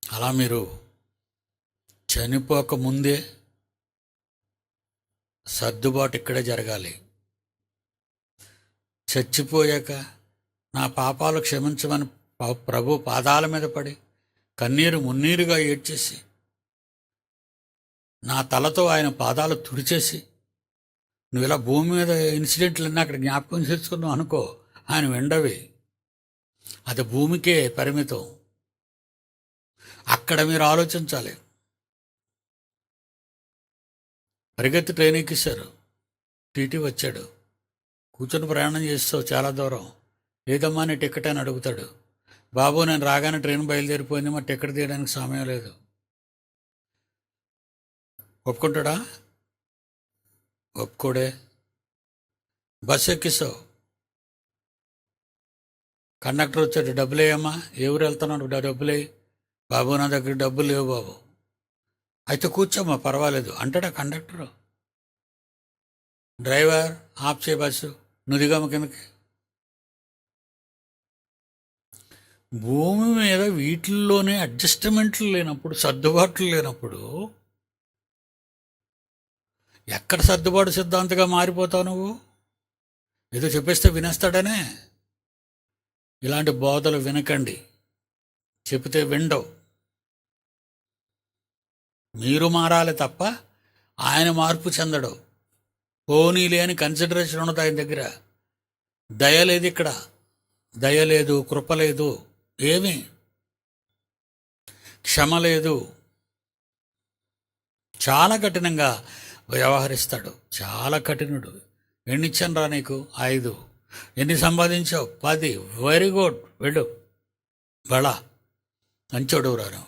S1: అలా మీరు చనిపోక ముందే సర్దుబాటు ఇక్కడే జరగాలి. చచ్చిపోయాక నా పాపాలు క్షమించమని ప్రభు పాదాల మీద పడి కన్నీరు మున్నీరుగా ఏడ్చేసి నా తలతో ఆయన పాదాలు తుడిచేసి, నువ్వు ఇలా భూమి మీద ఇన్సిడెంట్లన్నీ అక్కడ జ్ఞాపకం చేసుకున్నావు అనుకో, ఆయన వెండవి, అది భూమికే పరిమితం. అక్కడ మీరు ఆలోచించాలి. పరిగెత్తి ట్రైన్ ఎక్కిస్తారు, టీటీ వచ్చాడు, కూర్చొని ప్రయాణం చేస్తావు చాలా దూరం, ఏదమ్మా నీ టికెట్ అని అడుగుతాడు. బాబు నేను రాగానే ట్రైన్ బయలుదేరిపోయింది, మరి టికెట్ తీయడానికి సమయం లేదు. ఒప్పుకుంటాడా? ఒప్పుకోడే. బస్సు ఎక్కిస్తావు, కండక్టర్ వచ్చాడు, డబ్బులు వేయమ్మా, ఏ ఊరు వెళ్తున్నాడు, డబ్బులు వేయి. బాబు నా దగ్గర డబ్బులు లేవు బాబు. అయితే కూర్చోమ్మా పర్వాలేదు అంటాడా కండక్టరు. డ్రైవర్ ఆఫ్ చేయి బస్సు, నువ్వు దిగమ్మ కిందకి. భూమి మీద వీటిల్లోనే అడ్జస్ట్మెంట్లు లేనప్పుడు, సర్దుబాట్లు లేనప్పుడు ఎక్కడ సర్దుబాటు సిద్ధాంతగా మారిపోతావు నువ్వు? ఏదో చెప్పేస్తే వినేస్తాడనే. ఇలాంటి బోధలు వినకండి, చెబితే విండవు. మీరు మారాలి తప్ప ఆయన మార్పు చెందడు. పోనీ లేని కన్సిడరేషన్ ఉండదు ఆయన దగ్గర. దయ లేదు ఇక్కడ, దయ లేదు, కృప లేదు, ఏమీ క్షమ లేదు. చాలా కఠినంగా వ్యవహరిస్తాడు, చాలా కఠినుడు. ఎన్నిచ్చాను రా నీకు? 5. ఎన్ని సంపాదించావు? 10. వెరీ గుడ్, వెళ్ళు, బళా మంచోడు రాను.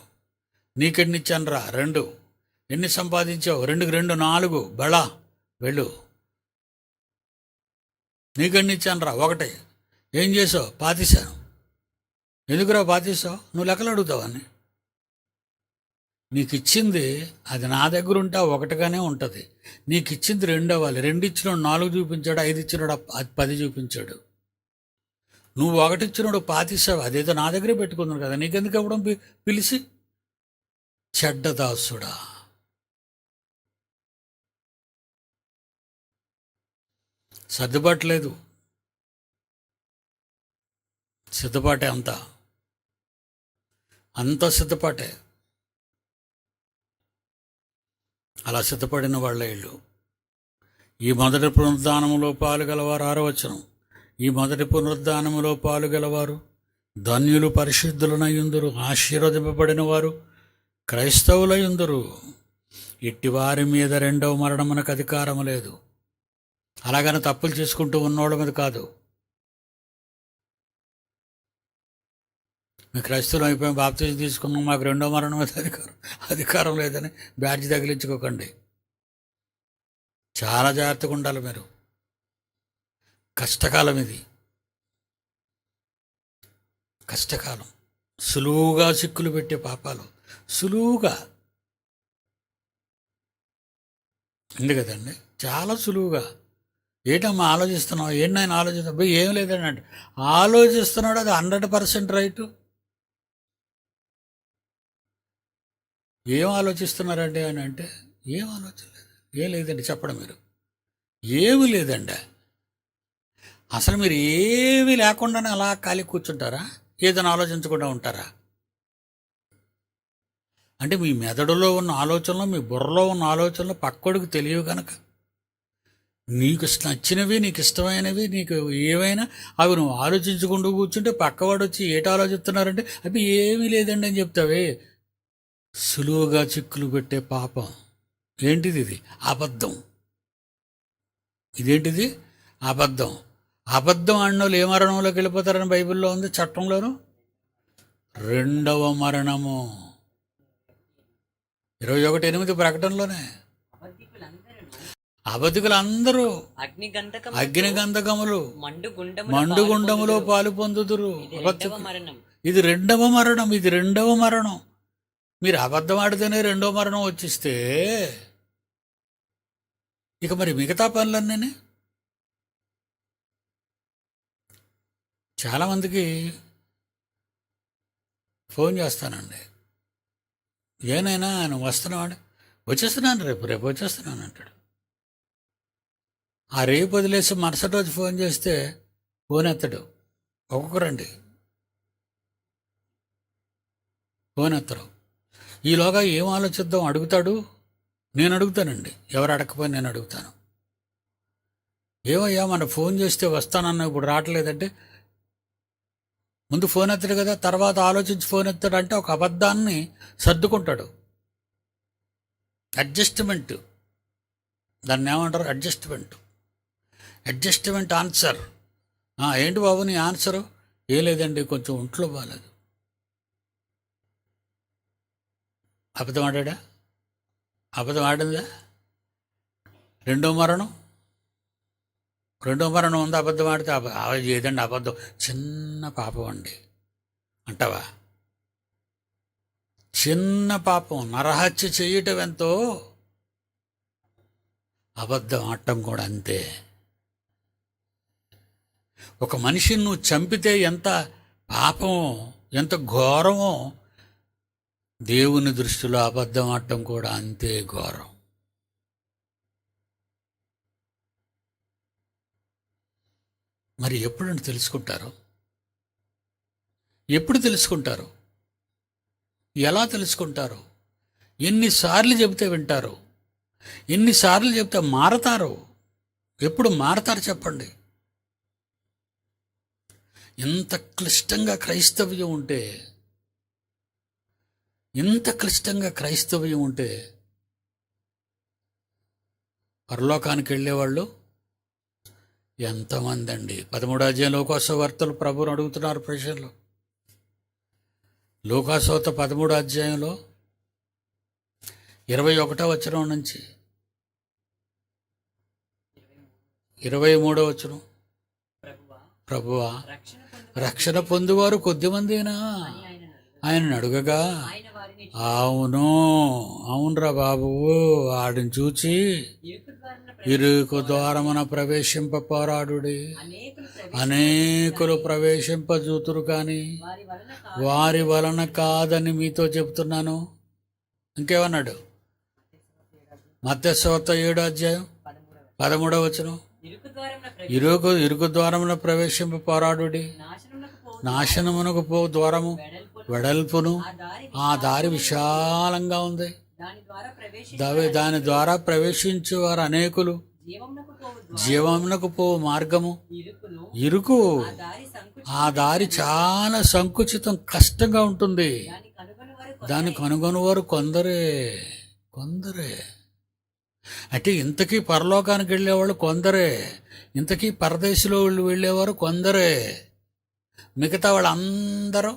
S1: నీకెన్నిచ్చాను రా? 2. ఎన్ని సంపాదించావు? 2కి 2 4. బళా, వెళ్ళు. నీకెన్నిచ్చాను రా? 1. ఏం చేసావు? పాతిశాను. ఎందుకురా పాతిస్తావు? నువ్వు లెక్కలు అడుగుతావని. నీకు ఇచ్చింది అది నా దగ్గర ఉంటే 1గానే ఉంటుంది. నీకు ఇచ్చింది 2 అవ్వాలి. 2 ఇచ్చినాడు 4 చూపించాడు, 5 ఇచ్చినాడు 10 చూపించాడు. నువ్వు 1 ఇచ్చినాడు 5 ఇస్తావు, అదేదో నా దగ్గరే పెట్టుకున్నాను కదా, నీకెందుకు ఇవ్వడం పిలిచి? చెడ్డదాసుడా, సర్దుబాటు లేదు. సిద్ధపాటే అంత సిద్ధపాటే. అలా సిద్ధపడిన వాళ్ళ ఇల్లు. ఈ మొదటి పునరుద్ధానములో పాలుగలవారు 6వ వచనం. ఈ మొదటి పునరుద్ధానములో పాలుగలవారు ధన్యులు, పరిశుద్ధులనయుందురు, ఆశీర్వదింపబడిన వారు క్రైస్తవులయుందురు. ఇట్టివారి మీద 2వ మరణమునకు అధికారం లేదు. అలాగని తప్పులు చేసుకుంటూ ఉన్నోళ్ళ మీద కాదు. మీ క్రైస్తవులు అయిపోయి బాప్తిజం తీసుకున్నాం, మాకు 2వ మరణం మీద అధికారం లేదని బ్యాడ్జ్ తగిలించుకోకండి. చాలా జాగ్రత్తగా ఉండాలి మీరు. కష్టకాలం ఇది, కష్టకాలం. సులువుగా చిక్కులు పెట్టే పాపాలు సులువుగా ఉంది కదండి, చాలా సులువుగా. ఏంటమ్మా ఆలోచిస్తున్నావు, ఏంటి నేను ఆలోచిస్తున్నా, ఏం లేదండి అంటే ఆలోచిస్తున్నాడు, అది 100% రైటు. ఏం ఆలోచిస్తున్నారండి అని అంటే ఏం ఆలోచన లేదు, ఏం లేదండి చెప్పడం. మీరు ఏమీ లేదండి, అసలు మీరు ఏమీ లేకుండానే అలా ఖాళీ కూర్చుంటారా, ఏదైనా ఆలోచించకుండా ఉంటారా? అంటే మీ మెదడులో ఉన్న ఆలోచనలు, మీ బుర్రలో ఉన్న ఆలోచనలు పక్కోడికి తెలియవు కనుక నీకు నచ్చినవి, నీకు ఇష్టమైనవి, నీకు ఏవైనా అవి నువ్వు ఆలోచించుకుంటూ కూర్చుంటే పక్కవాడు వచ్చి ఏట ఆలోచిస్తున్నారంటే అవి ఏమీ లేదండి అని చెప్తావే. సులువుగా చిక్కులు పెట్టే పాపం ఏంటిది? ఇది అబద్ధం. ఇదేంటిది? అబద్ధం. అబద్ధం ఆడినోళ్ళు ఏ మరణంలోకి వెళ్ళిపోతారని బైబిల్లో ఉంది, చట్టంలోను. రెండవ మరణము 21:8 ప్రకటనలోనే. అబద్ధికులందరూ అగ్నిగంధకములు మండుగుండములో పాలు పొందుదురు. ఇది రెండవ మరణం, ఇది రెండవ మరణం. మీరు అబద్ధం ఆడితేనే రెండవ మరణం వచ్చిస్తే ఇక మరి మిగతా పనులన్నీ. చాలామందికి ఫోన్ చేస్తానండి, ఏనైనా నువ్వు వస్తున్నావు, వచ్చేస్తున్నాను రేపు వచ్చేస్తున్నాను అంటాడు. ఆ రేపు వదిలేసి మరుసటి రోజు ఫోన్ చేస్తే ఫోన్ ఎత్తడు. ఒక్కొక్కరండి ఫోన్ ఎత్తరు. ఈలోగా ఏం ఆలోచిద్దాం అడుగుతాడు, నేను అడుగుతానండి. ఎవరు అడగకపోయి నేను అడుగుతాను, ఏమయ్యా మన ఫోన్ చేస్తే వస్తానన్నా ఇప్పుడు రావట్లేదంటే ముందు ఫోన్ ఎత్తాడు కదా, తర్వాత ఆలోచించి ఫోన్ ఎత్తాడు అంటే ఒక అబద్ధాన్ని సర్దుకుంటాడు. అడ్జస్ట్మెంట్, దాన్ని ఏమంటారు? Adjustment answer. ఏంటి బాబు నీ ఆన్సరు? ఏం లేదండి కొంచెం ఒంట్లో బాగాలేదు. అబద్ధం ఆడా? అబద్ధం ఆడిందా? రెండో మరణం ఉంది. అబద్ధం ఆడితే ఏదండి అబద్ధం? చిన్న పాపం అండి అంటావా? చిన్న పాపం, నరహత్య చేయటం ఎంతో, అబద్ధం ఆడటం కూడా అంతే. ఒక మనిషిని నువ్వు చంపితే ఎంత పాపమో, ఎంత ఘోరమో, దేవుని దృష్టిలో అబద్ధం ఆడటం కూడా అంతే ఘోరం. మరి ఎప్పుడంటే తెలుసుకుంటారు? ఎప్పుడు తెలుసుకుంటారు? ఎలా తెలుసుకుంటారు? ఎన్నిసార్లు చెబితే వింటారు? ఎన్నిసార్లు చెబితే మారతారు? ఎప్పుడు మారతారు చెప్పండి? ఎంత క్లిష్టంగా క్రైస్తవ్యం ఉంటే, పరలోకానికి వెళ్ళేవాళ్ళు ఎంతమంది అండి? 13వ అధ్యాయం లోకాసువార్తలు ప్రభువుని అడుగుతున్నారు ప్రజలు. లోకాసువార్త 13వ అధ్యాయంలో 21వ వచనం నుంచి 23వ వచనం, ప్రభువా రక్షణ పొందువారు కొద్దిమందేనా ఆయనను అడుగగా, అవునరా బాబు, ఆడిని చూచి ఇరుకు ద్వారమున ప్రవేశింప పోరాడుడి. అనేకులు ప్రవేశింపజూతురు కానీ వారి వలన కాదని మీతో చెబుతున్నాను. ఇంకేమన్నాడు? మత్తయి సువార్త 7వ అధ్యాయం 13వ వచనం, ఇరుకు ద్వారమున ప్రవేశింప పోరాడుడి. నాశనమునకు పో ద్వారము వెడల్పును, ఆ దారి విశాలంగా ఉంది, దాని ద్వారా ప్రవేశించేవారు అనేకులు. జీవమునకు పో మార్గము ఇరుకు, ఆ దారి చాలా సంకుచితం, కష్టంగా ఉంటుంది. దాన్ని కనుగొనేవారు కొందరే. అంటే ఇంతకీ పరలోకానికి వెళ్ళేవాళ్ళు కొందరే, ఇంతకీ పరదేశంలో వెళ్ళేవారు కొందరే. మిగతా వాళ్ళు అందరూ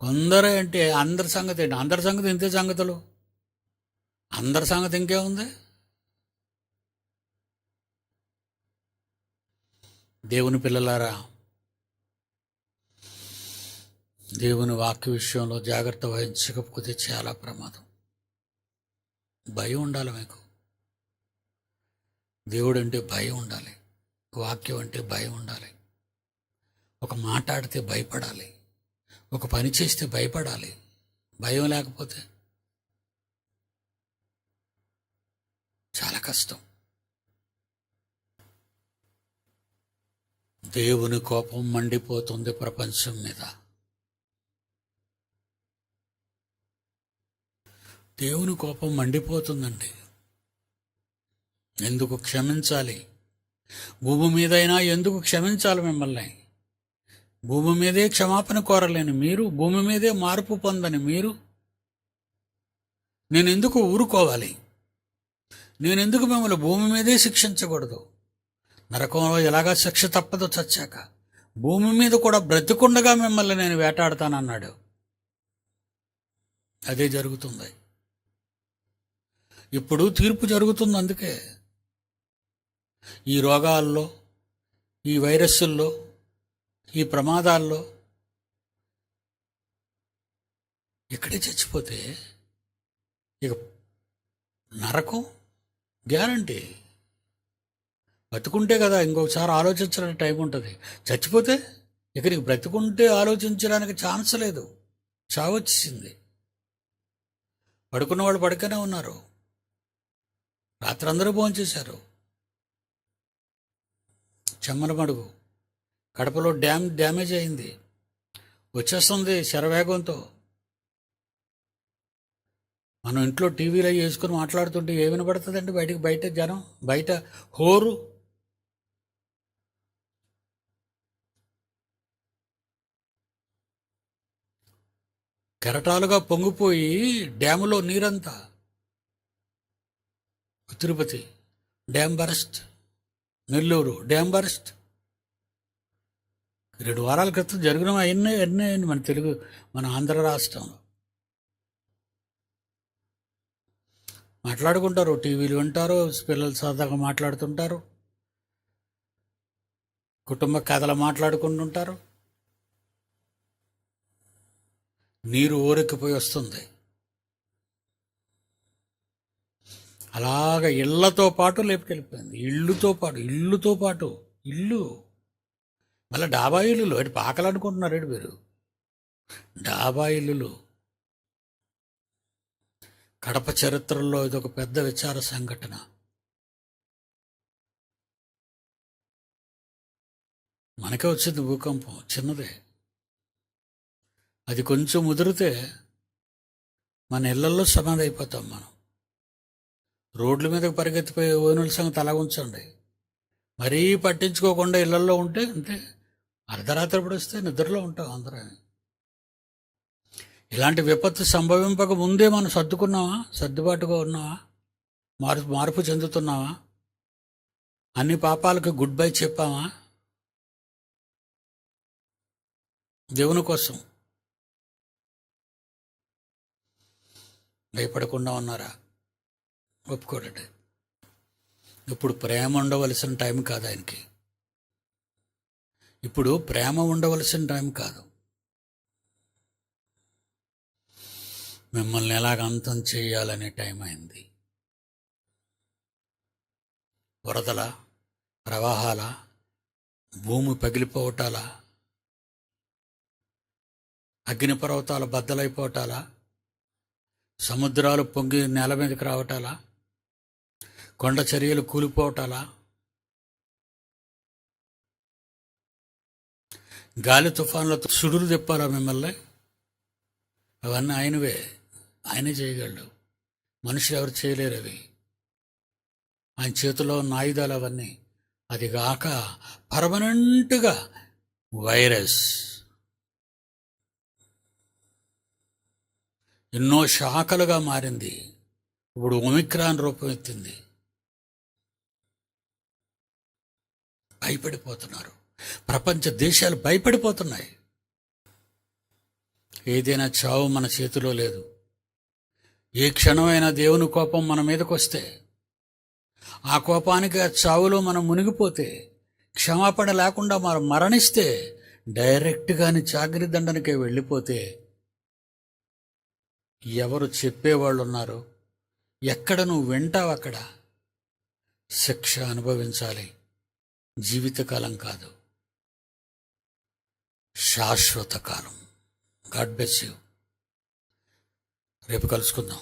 S1: కొందరే. అంటే అందరి సంగతి ఏంటి? అందరి సంగతి ఇంతే సంగతులు. అందరి సంగతి ఇంకేముంది? దేవుని పిల్లలారా, దేవుని వాక్య విషయంలో జాగ్రత్త వహించకపోతే చాలా ప్రమాదం. భయం ఉండాలి మీకు. దేవుడు అంటే భయం ఉండాలి, వాక్యం అంటే భయం ఉండాలి. ఒక మాట్లాడితే భయపడాలి, ఒక పని చేస్తే భయపడాలి. భయం లేకపోతే చాలా కష్టం. దేవుని కోపం మండిపోతుంది ప్రపంచం మీద. దేవుని కోపం మండిపోతుందండి. ఎందుకు క్షమించాలి? భూమి మీదైనా ఎందుకు క్షమించాలి మిమ్మల్ని? భూమి మీదే క్షమాపణ కోరలేని మీరు, భూమి మీదే మార్పు పొందని మీరు, నేనెందుకు ఊరుకోవాలి? నేనెందుకు మిమ్మల్ని భూమి మీదే శిక్షించకూడదు? నరకంలో ఎలాగా శిక్ష తప్పదో చచ్చాక, భూమి మీద కూడా బ్రతికుండగా మిమ్మల్ని నేను వేటాడతానన్నాడు. అదే జరుగుతుంది. ఇప్పుడు తీర్పు జరుగుతుంది. అందుకే ఈ రోగాల్లో, ఈ వైరస్సుల్లో, ఈ ప్రమాదాల్లో ఇక్కడే చచ్చిపోతే ఇక నరకం గ్యారంటీ. బతుకుంటే కదా ఇంకొకసారి ఆలోచించడానికి టైం ఉంటుంది. చచ్చిపోతే ఇక నీకు బ్రతుకుంటే ఆలోచించడానికి ఛాన్స్ లేదు. చావచ్చింది. పడుకున్న వాళ్ళు పడుకనే ఉన్నారు. రాత్రి అందరూ భోంచేశారు. చెమ్మల మడుగు కడపలో డ్యామేజ్ అయింది. వచ్చేస్తుంది శరవేగంతో. మనం ఇంట్లో టీవీలో వేసుకొని మాట్లాడుతుంటే ఏ వినపడుతుందండి? బయట జనం, బయట హోరు. కెరటాలుగా పొంగిపోయి డ్యాములో నీరంతా. Tirupati dam burst, Nellore dam burst. 2 వారాల క్రితం జరిగిన ఎన్నో మన ఆంధ్ర రాష్ట్రంలో. మాట్లాడుకుంటారు, టీవీలు వింటారు, పిల్లలు సరదాగా మాట్లాడుతుంటారు, కుటుంబ కథలు మాట్లాడుకుంటుంటారు. నీరు ఊరెక్కిపోయి వస్తుంది. అలాగ ఇళ్లతో పాటు లేపుకెళ్ళిపోయింది. ఇల్లుతో పాటు ఇల్లు. మళ్ళీ డాబా ఇల్లులు, అటు పాకలు అనుకుంటున్నారు మీరు. డాబా ఇల్లులు. కడప చరిత్రలో ఇదొక పెద్ద విచార సంఘటన. మనకే వచ్చింది భూకంపం, చిన్నదే. అది కొంచెం ముదిరితే మన ఇళ్లల్లో సమాధి అయిపోతాం మనం. రోడ్ల మీదకి పరిగెత్తిపోయే ఓనుల సంగతి అలా ఉంచండి. మరీ పట్టించుకోకుండా ఇళ్లల్లో ఉంటే అంతే. అర్ధరాత్రి ఎప్పుడు వస్తే నిద్రలో ఉంటాం అందరం. ఇలాంటి విపత్తు సంభవింపక ముందే మనం సర్దుబాటుగా ఉన్నావా? మార్పు చెందుతున్నావా? అన్ని పాపాలకు గుడ్ బై చెప్పావా? దేవుని కోసం భయపడకుండా ఉన్నారా? ఒప్పుకోడండి. ఇప్పుడు ప్రేమ ఉండవలసిన టైం కాదు ఆయనకి. ఇప్పుడు ప్రేమ ఉండవలసిన టైం కాదు. మిమ్మల్ని ఎలాగ అంతం చేయాలనే టైం అయింది. వరదల, ప్రవాహాల, భూమి పగిలిపోవటాల, అగ్నిపర్వతాల బద్దలైపోవటాల, సముద్రాలు పొంగి నేల మీదకి రావటాలా, కొండ చర్యలు కూలిపోవటాలా, గాలి తుఫాన్లతో సుడులు తిప్పాలా మిమ్మల్ని? అవన్నీ ఆయనవే. ఆయనే చేయగలడు. మనుషులు ఎవరు చేయలేరు అవి. ఆయన చేతిలో ఉన్న ఆయుధాలు అవన్నీ. అది కాక పర్మనెంట్గా వైరస్ ఎన్నో శాఖలుగా మారింది. ఇప్పుడు ఒమిక్రాన్ రూపం ఎత్తింది. భయపడిపోతున్నారు. ప్రపంచ దేశాలు భయపడిపోతున్నాయి. ఏదైనా చావు మన చేతిలో లేదు. ఏ క్షణమైనా దేవుని కోపం మన మీదకి వస్తే, ఆ కోపానికి, ఆ చావులో మనం మునిగిపోతే క్షమాపణ లేకుండా మనం మరణిస్తే డైరెక్ట్గాని చాకరీ దండనకే వెళ్ళిపోతే ఎవరు చెప్పేవాళ్ళు ఉన్నారు? ఎక్కడ నువ్వు వింటావు? అక్కడ శిక్ష అనుభవించాలి. జీవితకాలం కాదు, శాశ్వత కాలం. God bless you. రేపు కలుసుకుందాం.